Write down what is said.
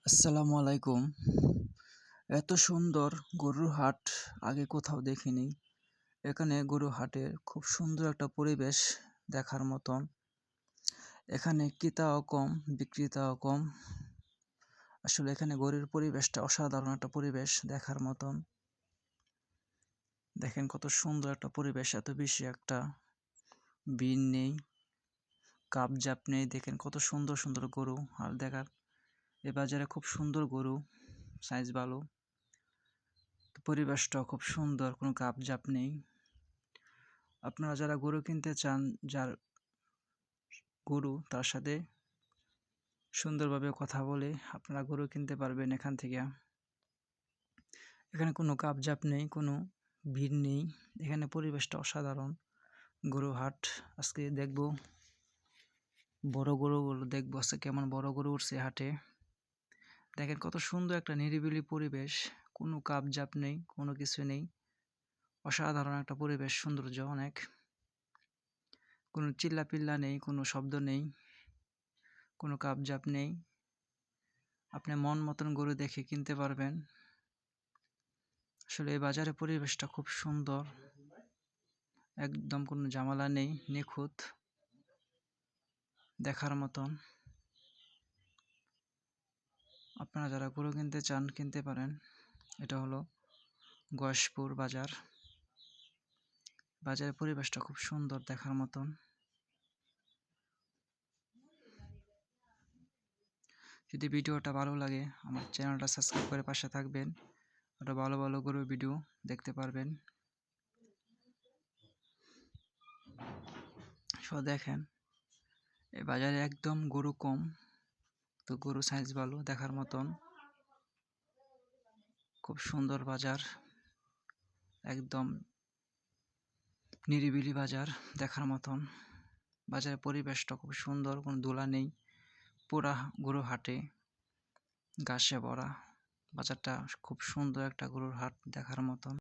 আসসালামু আলাইকুম। এত সুন্দর গরুর হাট আগে কোথাও দেখিনি। এখানে গরুর হাটের খুব সুন্দর একটা পরিবেশ দেখার মতন। এখানে ক্রেতাও কম, বিক্রেতাও কম। আসলে এখানে গরুর পরিবেশটা অসাধারণ একটা পরিবেশ দেখার মতন। দেখেন কত সুন্দর একটা পরিবেশ, এত বেশি একটা ভিড় নেই, কাপ-জাপ নেই। দেখেন কত সুন্দর সুন্দর গরু। আর দেখার এ বাজারে খুব সুন্দর গরু, সাইজ ভালো। পরিবেশটাও খুব সুন্দর, কোনো কাপ-জাপ নেই। আপনারা যারা গরু কিনতে চান, যার গরু তার সাথে সুন্দরভাবে কথা বলে আপনারা গরু কিনতে পারবেন এখান থেকে। এখানে কোনো কাপ-জাপ নেই, কোনো ভিড় নেই। এখানে পরিবেশটা অসাধারণ। গরুর হাট আজকে দেখব, বড় গরুগুলো দেখবো আজকে কেমন বড় গরু উঠছে হাটে। দেখেন কত সুন্দর একটা নিরিবিলি পরিবেশ, কোনো কাপ-জাপ নেই, কোনো কিছু নেই। অসাধারণ একটা পরিবেশ, সৌন্দর্য অনেক। কোনো চিল্লাপিল্লা নেই, কোনো শব্দ নেই, কোনো কাপ-জাপ নেই। আপনি মন মতন গরু দেখে কিনতে পারবেন। আসলে এই বাজারের পরিবেশটা খুব সুন্দর, একদম কোনো ঝামেলা নেই, নিখুঁত, দেখার মতন। আপনারা যারা গরু কিনতে চান কিনতে পারেন। এটা হলো গয়েশপুর বাজার। বাজারের পরিবেশটা খুব সুন্দর, দেখার মতন। যদি ভিডিওটা ভালো লাগে আমার চ্যানেলটা সাবস্ক্রাইব করে পাশে থাকবেন। আরও ভালো ভালো গরুর ভিডিও দেখতে পারবেন। দেখেন এই বাজারে একদম গরু কম, তো গরু সাইজ ভালো, দেখার মতন। খুব সুন্দর বাজার, একদম নিরিবিলি বাজার, দেখার মতন। বাজারের পরিবেশটা খুব সুন্দর, কোনো ধুলা নেই, পুরা গরু হাটে ঘাসে ভরা। বাজারটা খুব সুন্দর একটা গরুর হাট, দেখার মতন।